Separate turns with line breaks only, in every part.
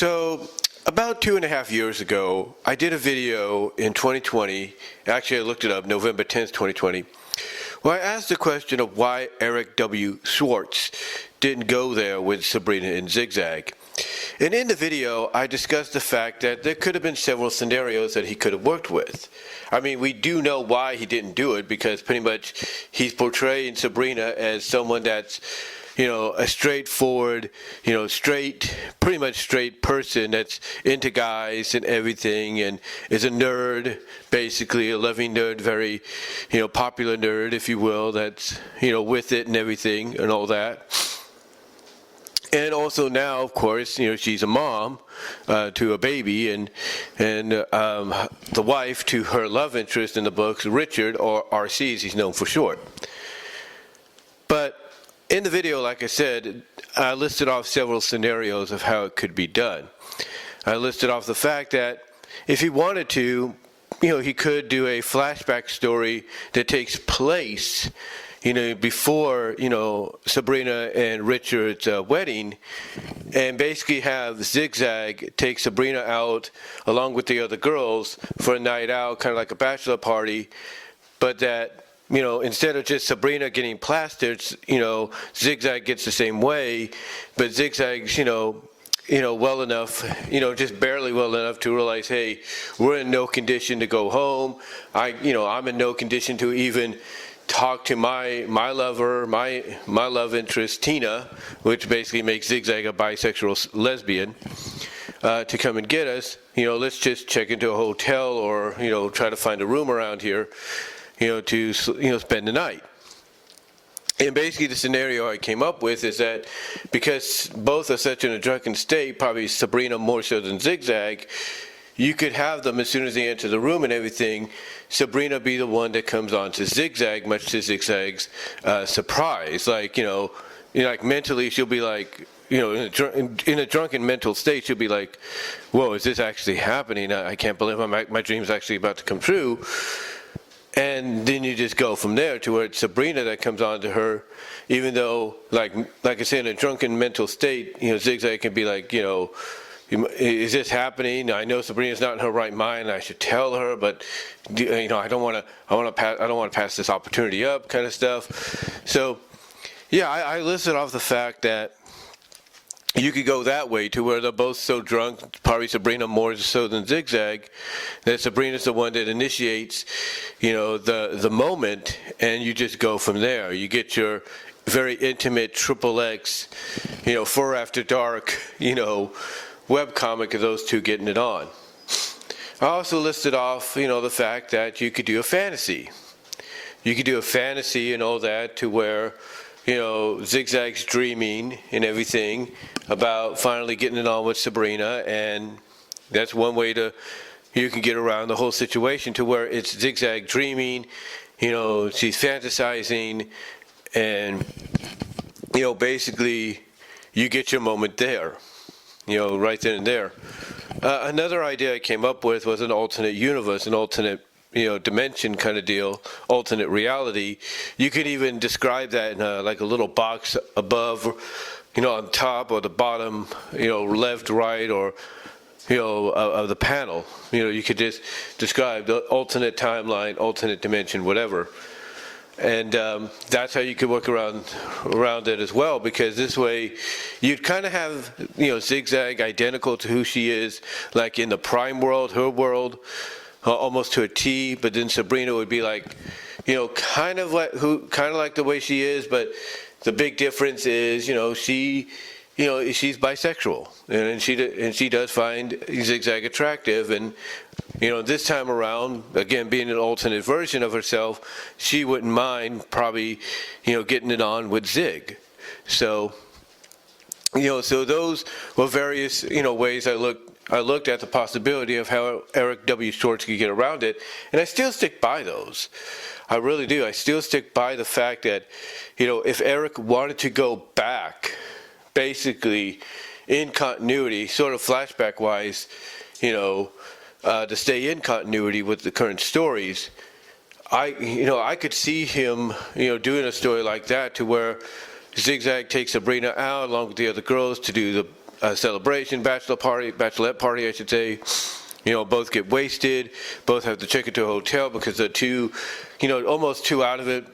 So about 2.5 years ago, I did a video in 2020. Actually, I looked it up, November 10th, 2020. Well, I asked the question of why Eric W. Schwartz didn't go there with Sabrina and Zig Zag. And in the video, I discussed the fact that there could have been several scenarios that he could have worked with. I mean, we do know why he didn't do it, because pretty much he's portraying Sabrina as someone that's, a straightforward, pretty much straight person that's into guys and everything, and is a nerd, basically a loving nerd, very, popular nerd, if you will, that's, with it and everything and all that. And also now, of course, she's a mom to a baby, and the wife to her love interest in the books, Richard, or RC as he's known for short. But in the video, like I said, I listed off several scenarios of how it could be done. I listed off the fact that if he wanted to, he could do a flashback story that takes place, before, Sabrina and Richard's wedding, and basically have Zig Zag take Sabrina out along with the other girls for a night out, kind of like a bachelor party, but that, instead of just Sabrina getting plastered, Zig Zag gets the same way, but Zig Zag's, well enough, just barely well enough to realize, hey, we're in no condition to go home. I'm in no condition to even talk to my lover, my love interest, Tina, which basically makes Zig Zag a bisexual lesbian, to come and get us. Let's just check into a hotel or, try to find a room around here, to, spend the night. And basically the scenario I came up with is that because both are such in a drunken state, probably Sabrina more so than Zig Zag, you could have them as soon as they enter the room and everything, Sabrina be the one that comes on to Zig Zag, much to Zig Zag's surprise. Like, like mentally she'll be like, in a drunken mental state, she'll be like, whoa, is this actually happening? I can't believe my dream's actually about to come true. And then you just go from there to where it's Sabrina that comes on to her, even though, like I said, in a drunken mental state, Zig Zag can be like, is this happening? I know Sabrina's not in her right mind. I should tell her, but I don't want to pass this opportunity up, kind of stuff. So, yeah, I listed off the fact that you could go that way to where they're both so drunk, probably Sabrina more so than Zig Zag, that Sabrina's the one that initiates, the moment, and you just go from there. You get your very intimate XXX, For After Dark, webcomic of those two getting it on. I also listed off, the fact that you could do a fantasy. You could do a fantasy and all that to where, Zig Zag's dreaming and everything about finally getting it on with Sabrina, and that's one way you can get around the whole situation to where it's Zig Zag dreaming, she's fantasizing, and, basically you get your moment there. Right then and there. Another idea I came up with was an alternate universe, an alternate, dimension kind of deal, alternate reality. You could even describe that in like a little box above, on top or the bottom, left, right, or, of the panel. You could just describe the alternate timeline, alternate dimension, whatever. And that's how you could work around it as well, because this way you'd kind of have, Zig Zag identical to who she is, like in the prime world, her world, almost to a T, but then Sabrina would be like, kind of like the way she is, but the big difference is, she's bisexual, and she does find Zig Zag attractive, and this time around, again, being an alternate version of herself, she wouldn't mind probably, getting it on with Zig. So, so those were various, ways I looked at the possibility of how Eric W. Schwartz could get around it, and I still stick by those. I really do. I still stick by the fact that, if Eric wanted to go back, basically in continuity, sort of flashback-wise, to stay in continuity with the current stories, I could see him, doing a story like that to where Zig Zag takes Sabrina out along with the other girls to do celebration, bachelorette party, I should say. Both get wasted, both have to check into a hotel because they're almost too out of it,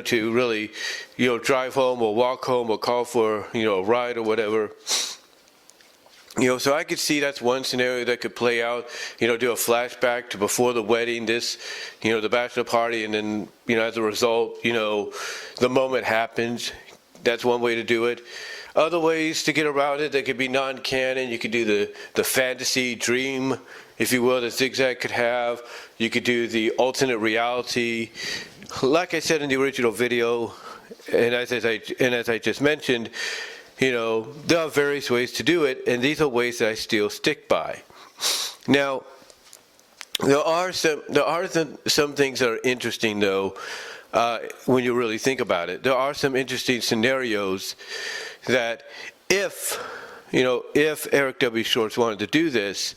to really, drive home or walk home or call for, a ride or whatever. So I could see that's one scenario that could play out, do a flashback to before the wedding, the bachelor party, and then, as a result, the moment happens. That's one way to do it. Other ways to get around it, that could be non-canon. You could do the fantasy dream, if you will, that Zig Zag could have. You could do the alternate reality. Like I said in the original video, and as I just mentioned, there are various ways to do it, and these are ways that I still stick by. Now, there are some things that are interesting, though, when you really think about it. There are some interesting scenarios that if Eric W. Schwartz wanted to do this,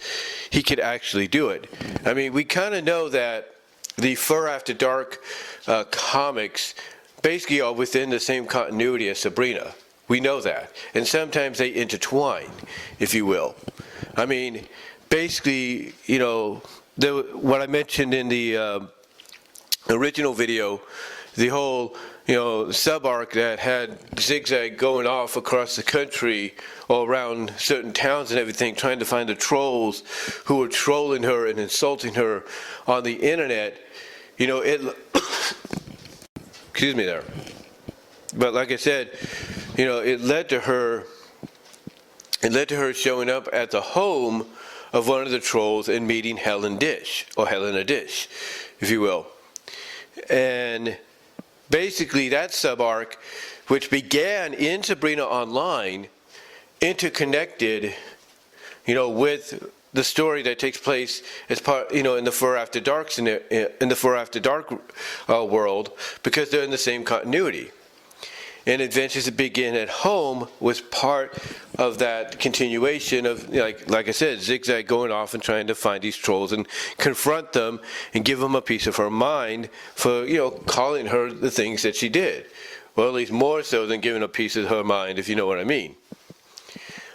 he could actually do it. I mean, we kind of know that the Fur After Dark comics basically are within the same continuity as Sabrina. We know that. And sometimes they intertwine, if you will. I mean, basically, what I mentioned in the original video, the whole sub-arc that had Zig Zag going off across the country or around certain towns and everything, trying to find the trolls who were trolling her and insulting her on the internet, it excuse me there. But like I said, it led to her showing up at the home of one of the trolls and meeting Helena Dish, if you will. And basically that sub-arc, which began in Sabrina-Online, interconnected, with the story that takes place as part, in the Fur After Dark world, because they're in the same continuity. And Adventures That Begin at Home was part of that continuation of, like I said, Zig Zag going off and trying to find these trolls and confront them and give them a piece of her mind for, calling her the things that she did. Well, at least more so than giving a piece of her mind, if you know what I mean.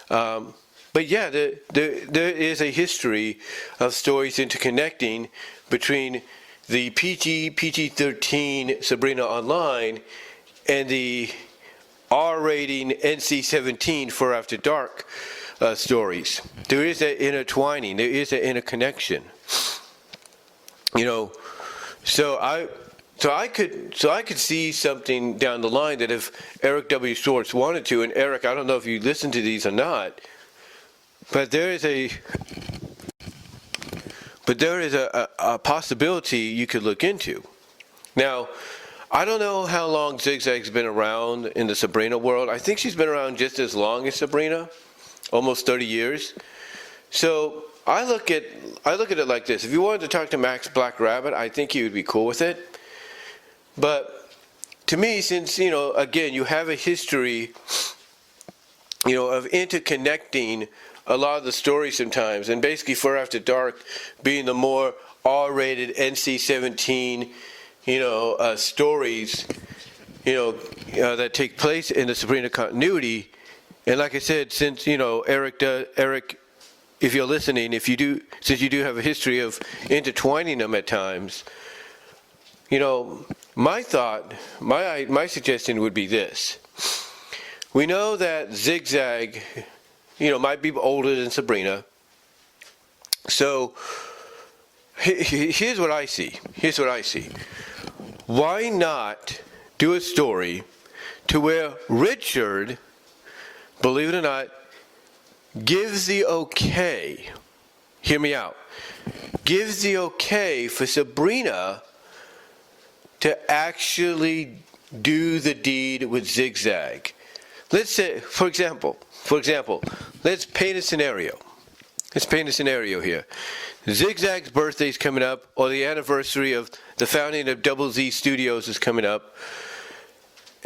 But yeah, there is a history of stories interconnecting between the PG-13 Sabrina-Online and the R-rating NC-17 Fur After Dark stories. There is that intertwining. There is that interconnection. So I could see something down the line that if Eric W. Schwartz wanted to, and Eric, I don't know if you listen to these or not, but there is a possibility you could look into. Now, I don't know how long Zig Zag's been around in the Sabrina world. I think she's been around just as long as Sabrina, almost 30 years. So I look at it like this. If you wanted to talk to Max Black Rabbit, I think he would be cool with it. But to me, since, again, you have a history, of interconnecting a lot of the stories sometimes, and basically Fur After Dark being the more R-rated NC-17, stories, that take place in the Sabrina continuity. And like I said, since, Eric, if you're listening, since you do have a history of intertwining them at times, my suggestion would be this. We know that Zig Zag, might be older than Sabrina. So here's what I see. Why not do a story to where Richard, believe it or not, gives the okay, hear me out, gives the okay for Sabrina to actually do the deed with Zig Zag. Let's say, for example, let's paint a scenario. Here. Zig Zag's birthday is coming up, or the anniversary of the founding of Double Z Studios is coming up.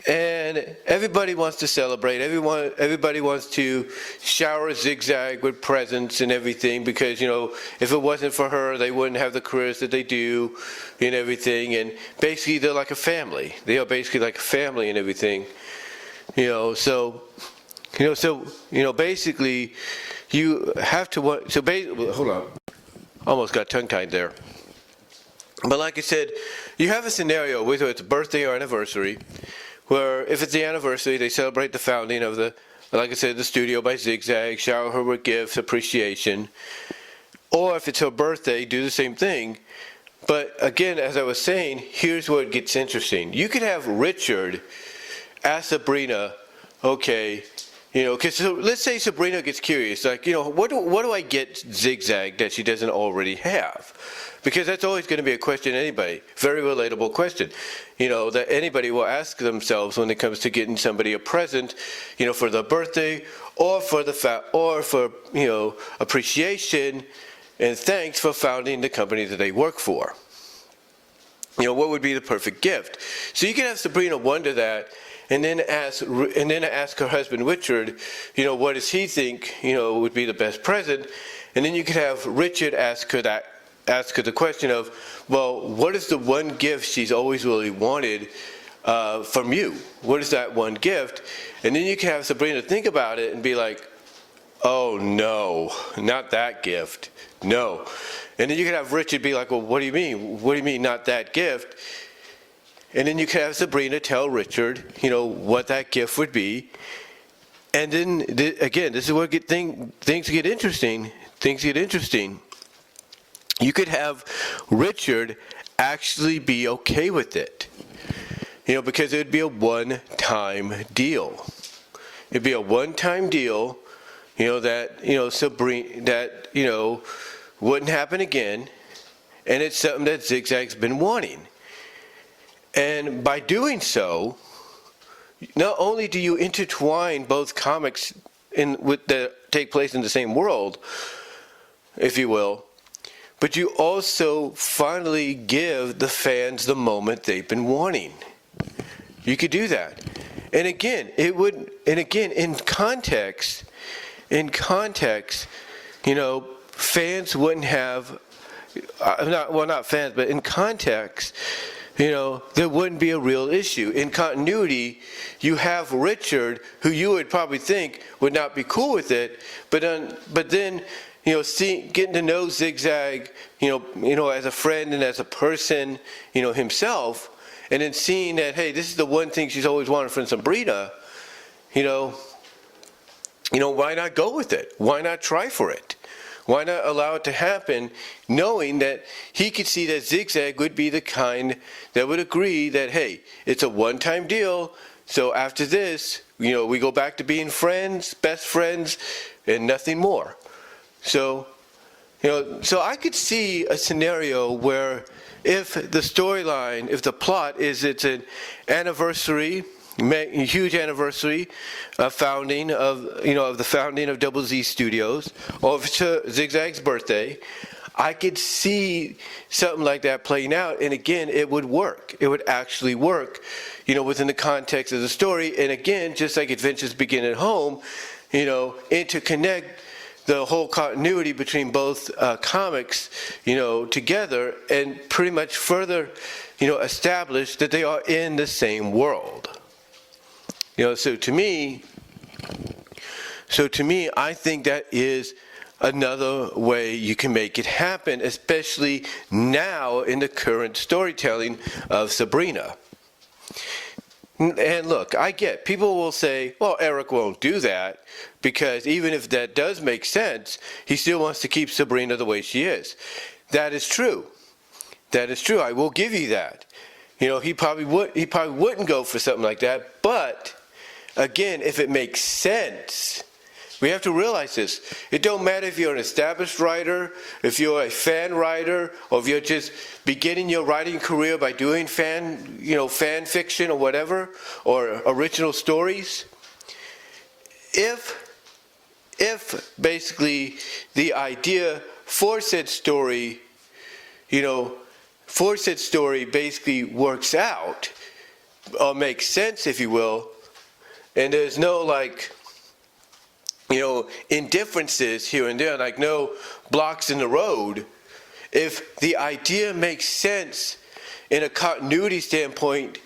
And everybody wants to celebrate. Everybody wants to shower Zig Zag with presents and everything because, if it wasn't for her, they wouldn't have the careers that they do and everything. And basically, they're like a family. They are basically like a family and everything. So Basically, you have to want. Hold on, almost got tongue-tied there. But like I said, you have a scenario whether it's a birthday or anniversary, where if it's the anniversary, they celebrate the founding of like I said, the studio by Zig Zag, shower her with gifts, appreciation. Or if it's her birthday, do the same thing. But again, as I was saying, here's where it gets interesting. You could have Richard ask Sabrina, okay, because let's say Sabrina gets curious, like, what do I get Zig Zag that she doesn't already have? Because that's always going to be a question anybody, very relatable question, that anybody will ask themselves when it comes to getting somebody a present, for their birthday or for appreciation and thanks for founding the company that they work for. What would be the perfect gift? So you can have Sabrina wonder that, and then ask her husband Richard, what does he think, would be the best present, and then you could have Richard ask her the question of, well, what is the one gift she's always really wanted from you? What is that one gift? And then you can have Sabrina think about it and be like, oh no, not that gift, no. And then you can have Richard be like, well, what do you mean? What do you mean not that gift? And then you can have Sabrina tell Richard, what that gift would be. And then, again, this is where things get interesting. You could have Richard actually be okay with it, because it would be a one-time deal. It'd be a one-time deal, Sabrina, that, wouldn't happen again, and it's something that Zig Zag's been wanting. And by doing so, not only do you intertwine both comics that take place in the same world, if you will, but you also finally give the fans the moment they've been wanting. You could do that. And again, in context, fans wouldn't have, not fans, but in context, there wouldn't be a real issue. In continuity, you have Richard, who you would probably think would not be cool with it, but then, getting to know Zig Zag, as a friend and as a person, himself, and then seeing that, hey, this is the one thing she's always wanted from Sabrina, why not go with it? Why not try for it? Why not allow it to happen, knowing that he could see that Zig Zag would be the kind that would agree that, hey, it's a one-time deal, so after this, we go back to being friends, best friends, and nothing more. So I could see a scenario where if the storyline, if the plot is it's an anniversary, a huge anniversary founding of the founding of Double Z Studios, or if it's Zig Zag's birthday, I could see something like that playing out, and again, it would work. It would actually work, within the context of the story. And again, just like Adventures Begin at Home, interconnect the whole continuity between both comics, together, and pretty much further, establish that they are in the same world. So to me, I think that is another way you can make it happen, especially now in the current storytelling of Sabrina. And look, I get, people will say, well, Eric won't do that, because even if that does make sense, he still wants to keep Sabrina the way she is. That is true. I will give you that. He probably wouldn't go for something like that, but again, if it makes sense, we have to realize this. It don't matter if you're an established writer, if you're a fan writer, or if you're just beginning your writing career by doing fan fiction or whatever, or original stories. If basically the idea for said story, basically works out, or makes sense, if you will, and there's no indifferences here and there, like no blocks in the road. If the idea makes sense in a continuity standpoint,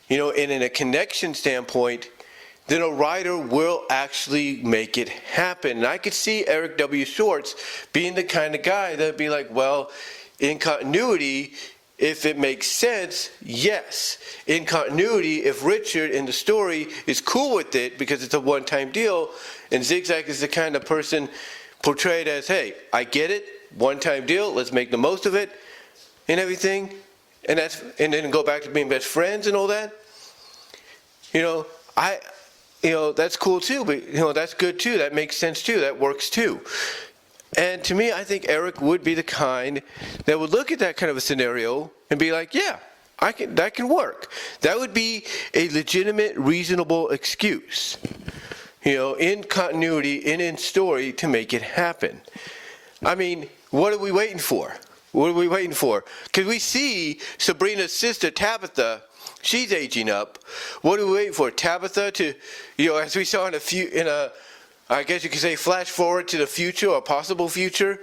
and in a connection standpoint, then a writer will actually make it happen. And I could see Eric W. Schwartz being the kind of guy that would be like, well, in continuity, if it makes sense, yes. In continuity, if Richard in the story is cool with it because it's a one-time deal, and Zig Zag is the kind of person portrayed as, hey, I get it, one-time deal, let's make the most of it, and everything, and then go back to being best friends and all that. That's cool too, but that's good too. That makes sense too. That works too. And to me, I think Eric would be the kind that would look at that kind of a scenario and be like, yeah, that can work. That would be a legitimate, reasonable excuse, in continuity and in story to make it happen. I mean, what are we waiting for? What are we waiting for? Because we see Sabrina's sister, Tabitha, she's aging up. What are we waiting for? Tabitha to, as we saw I guess you could say, flash forward to the future or possible future,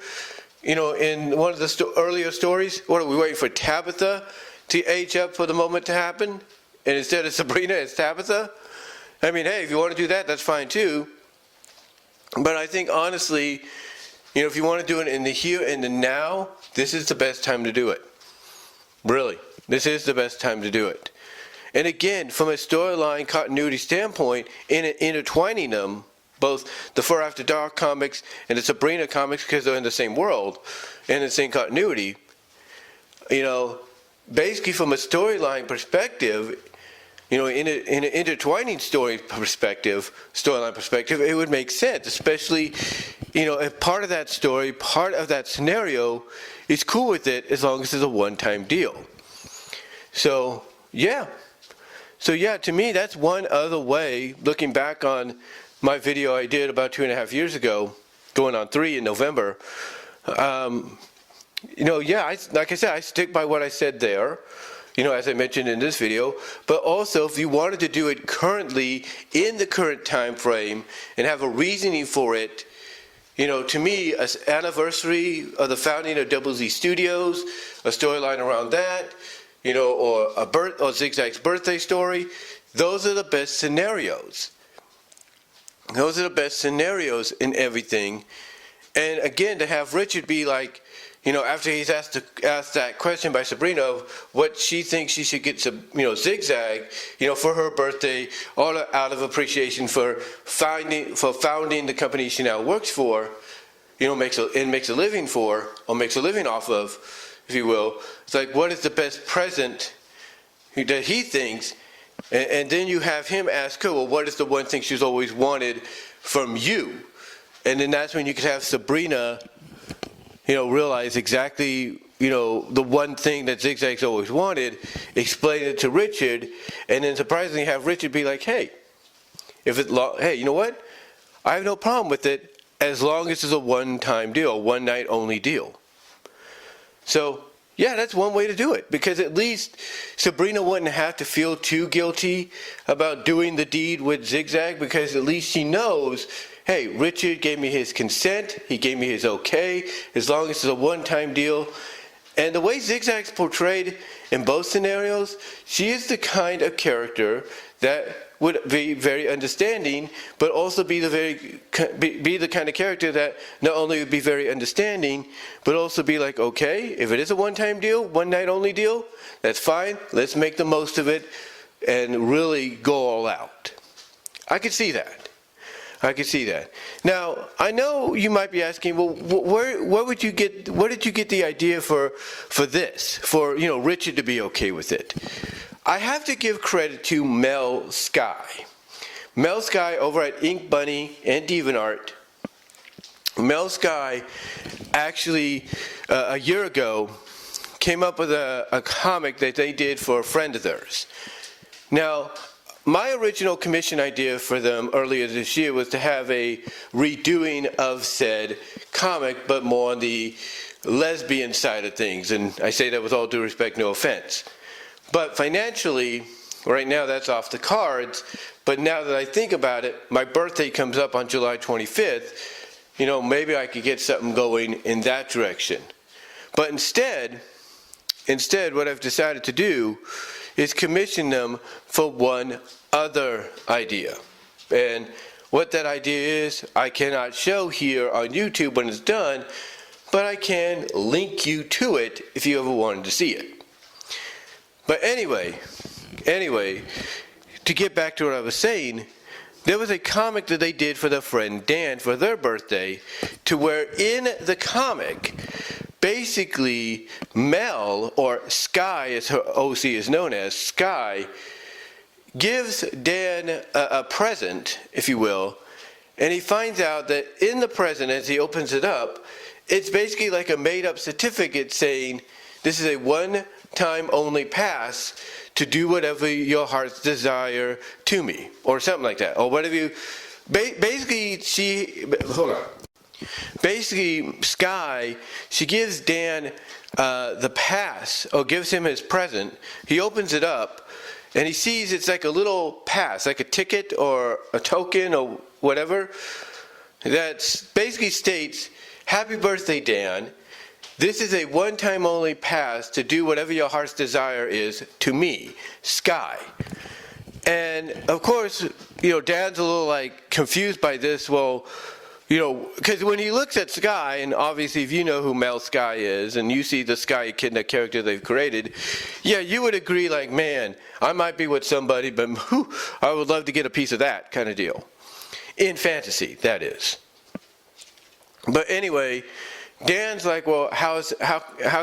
in one of the earlier stories. What are we waiting for? Tabitha to age up for the moment to happen? And instead of Sabrina, it's Tabitha? I mean, hey, if you want to do that, that's fine too. But I think honestly, if you want to do it in the here and the now, this is the best time to do it. Really, this is the best time to do it. And again, from a storyline continuity standpoint, intertwining them, both the Fur After Dark comics and the Sabrina comics, because they're in the same world and the same continuity, basically from a storyline perspective, in an intertwining storyline perspective, it would make sense, especially, if part of that story, part of that scenario is cool with it as long as it's a one-time deal. So, yeah. To me, that's one other way, looking back on my video I did about 2.5 years ago, going on 3 in November. Like I said, I stick by what I said there, as I mentioned in this video. But also, if you wanted to do it currently, in the current time frame, and have a reasoning for it, to me, an anniversary of the founding of Double Z Studios, a storyline around that, or Zig Zag's birthday story, those are the best scenarios. Those are the best scenarios in everything. And again, to have Richard be like, after he's asked that question by Sabrina of what she thinks she should get, Zig Zag, for her birthday, all out of appreciation for founding the company she now works for, makes a living off of, if you will. It's like, what is the best present that he thinks? And then you have him ask her, well, what is the one thing she's always wanted from you? And then that's when you could have Sabrina, realize exactly, the one thing that Zig Zag's always wanted, explain it to Richard, and then surprisingly have Richard be like, hey, hey, you know what? I have no problem with it as long as it's a one-time deal, a one-night only deal. So, yeah, that's one way to do it, because at least Sabrina wouldn't have to feel too guilty about doing the deed with Zig Zag, because at least she knows, hey, Richard gave me his consent, he gave me his okay, as long as it's a one-time deal. And the way Zig Zag's portrayed in both scenarios, she is the kind of character that would be very understanding, but also be the kind of character that not only would be very understanding, but also be like, okay, if it is a one-time deal, one-night only deal, that's fine. Let's make the most of it and really go all out. I could see that. Now, I know you might be asking, well, where did you get the idea for this, for Richard to be okay with it? I have to give credit to Mel Sky. Mel Sky over at Ink Bunny and DeviantArt. Mel Sky actually, a year ago, came up with a comic that they did for a friend of theirs. Now, my original commission idea for them earlier this year was to have a redoing of said comic, but more on the lesbian side of things. And I say that with all due respect, no offense. But financially, right now that's off the cards. But now that I think about it, my birthday comes up on July 25th. Maybe I could get something going in that direction. But instead, what I've decided to do is commission them for one other idea. And what that idea is, I cannot show here on YouTube when it's done, but I can link you to it if you ever wanted to see it. But anyway, to get back to what I was saying, there was a comic that they did for their friend Dan for their birthday, to where in the comic, basically Mel, or Sky as her OC is known as, Sky, gives Dan a present, if you will, and he finds out that in the present, as he opens it up, it's basically like a made-up certificate saying, this is a one-time only pass to do whatever your heart's desire to me, or something like that, or whatever you, basically Sky, she gives Dan the pass, or gives him his present. He opens it up, and he sees it's like a little pass, like a ticket or a token or whatever, that basically states, happy birthday, Dan. This is a one-time only pass to do whatever your heart's desire is to me, Sky. And of course, Dan's a little like confused by this. Well, because when he looks at Sky, and obviously if you know who Mel Sky is, and you see the Sky Echidna character they've created, yeah, you would agree like, man, I might be with somebody, but I would love to get a piece of that kind of deal. In fantasy, that is. But anyway, Dan's like, well, how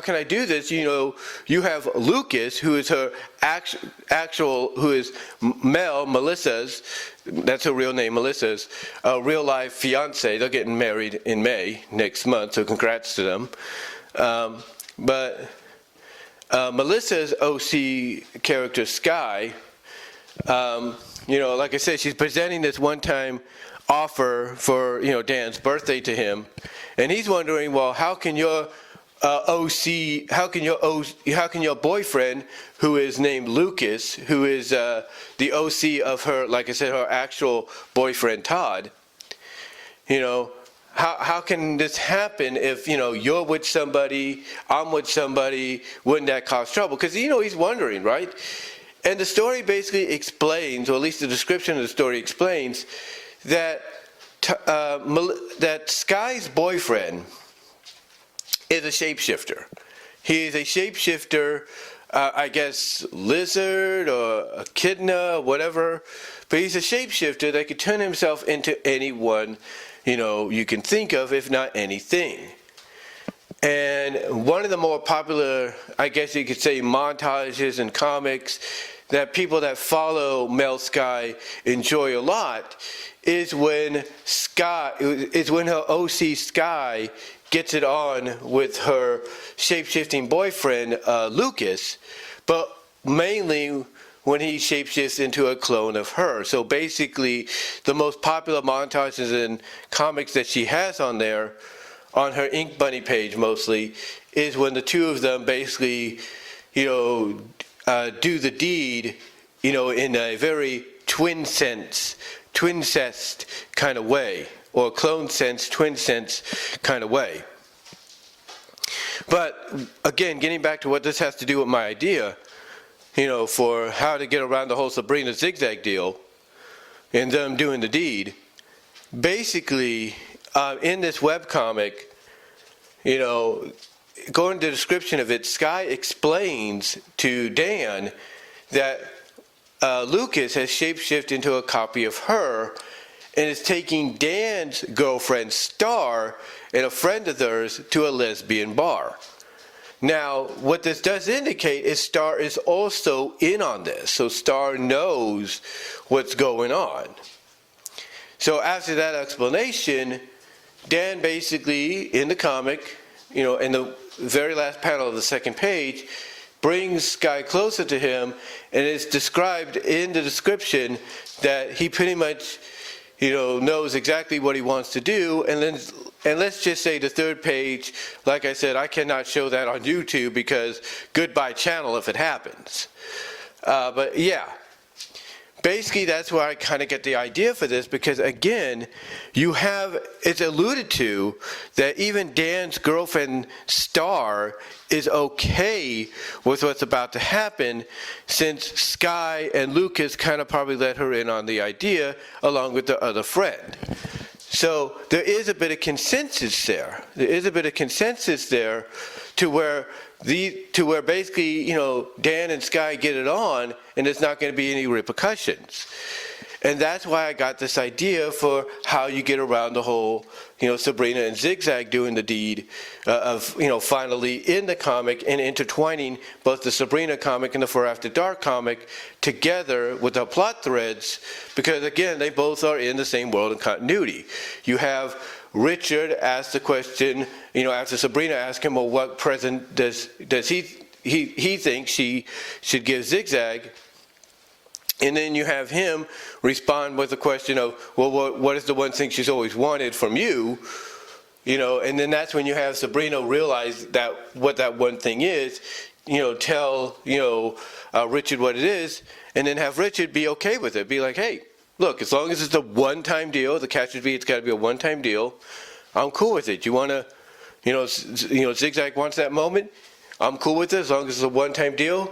can I do this? You have Lucas, who is her who is Melissa's, that's her real name, Melissa's real life fiance. They're getting married in May next month, so congrats to them. But Melissa's OC character, Sky, like I said, she's presenting this one-time offer for Dan's birthday to him, and he's wondering, well, how can your boyfriend, who is named Lucas, who is the OC of her, like I said, her actual boyfriend Todd, how can this happen if you're with somebody, I'm with somebody? Wouldn't that cause trouble? Because he's wondering, right? And the story basically explains, or at least the description of the story explains, that Sky's boyfriend is a shapeshifter. He is a shapeshifter, I guess lizard or echidna, whatever. But he's a shapeshifter that could turn himself into anyone, you can think of, if not anything. And one of the more popular, I guess you could say, montages and comics that people that follow Mel Sky enjoy a lot is when her OC Sky gets it on with her shape-shifting boyfriend Lucas, but mainly when he shapeshifts into a clone of her. So basically, the most popular montages and comics that she has on there, on her Ink Bunny page mostly, is when the two of them basically, do the deed, in a very twincest kind of way, or clone sense, twin sense kind of way. But again, getting back to what this has to do with my idea, for how to get around the whole Sabrina Zig Zag deal and them doing the deed, basically, in this webcomic, going to the description of it, Sky explains to Dan that Lucas has shapeshifted into a copy of her and is taking Dan's girlfriend, Star, and a friend of theirs to a lesbian bar. Now, what this does indicate is Star is also in on this, so Star knows what's going on. So after that explanation, Dan basically, in the comic, in the very last panel of the second page, brings Sky closer to him, and it's described in the description that he pretty much, knows exactly what he wants to do. And let's just say the third page, like I said, I cannot show that on YouTube because goodbye channel if it happens. But yeah, basically that's where I kind of get the idea for this, because again, it's alluded to that even Dan's girlfriend Star is okay with what's about to happen, since Sky and Lucas kind of probably let her in on the idea along with the other friend. So there is a bit of consensus there. There is a bit of consensus there to where basically, Dan and Sky get it on, and there's not going to be any repercussions. And that's why I got this idea for how you get around the whole, Sabrina and Zig Zag doing the deed of, finally in the comic and intertwining both the Sabrina comic and the For After Dark comic together with the plot threads, because again, they both are in the same world and continuity. You have Richard ask the question, after Sabrina asked him, well, what present does he think she should give Zig Zag? And then you have him respond with the question of, well, what is the one thing she's always wanted from you? And then that's when you have Sabrina realize that what that one thing is, tell, Richard what it is, and then have Richard be okay with it. Be like, hey, look, as long as it's a one-time deal, the catch would be it's got to be a one-time deal. I'm cool with it. You want to, Zig Zag wants that moment. I'm cool with it as long as it's a one-time deal.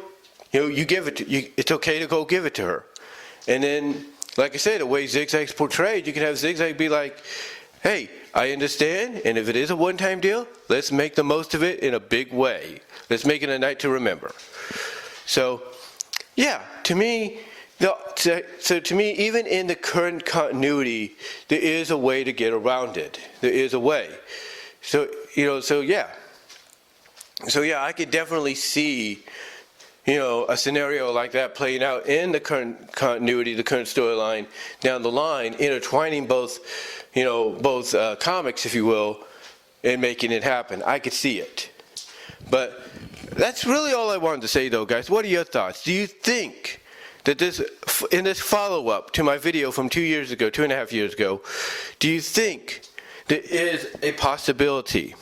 You give it to you. It's okay to go give it to her. And then, like I said, the way Zig Zag's portrayed, you can have Zig Zag be like, hey, I understand, and if it is a one-time deal, let's make the most of it in a big way. Let's make it a night to remember. So, yeah, to me, to me, even in the current continuity, there is a way to get around it. There is a way. So yeah, I could definitely see, a scenario like that playing out in the current continuity, the current storyline down the line, intertwining both comics, if you will, and making it happen. I could see it. But that's really all I wanted to say, though, guys. What are your thoughts? Do you think that in this follow-up to my video from 2.5 years ago, do you think there is a possibility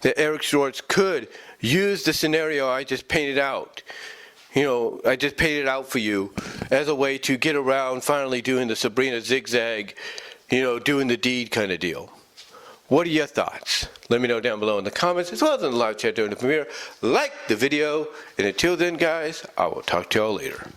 that Eric Schwartz could use the scenario I just painted out, I just painted out for you as a way to get around finally doing the Sabrina Zig Zag, doing the deed kind of deal? What are your thoughts? Let me know down below in the comments, as well as in the live chat during the premiere. Like the video, and until then, guys, I will talk to y'all later.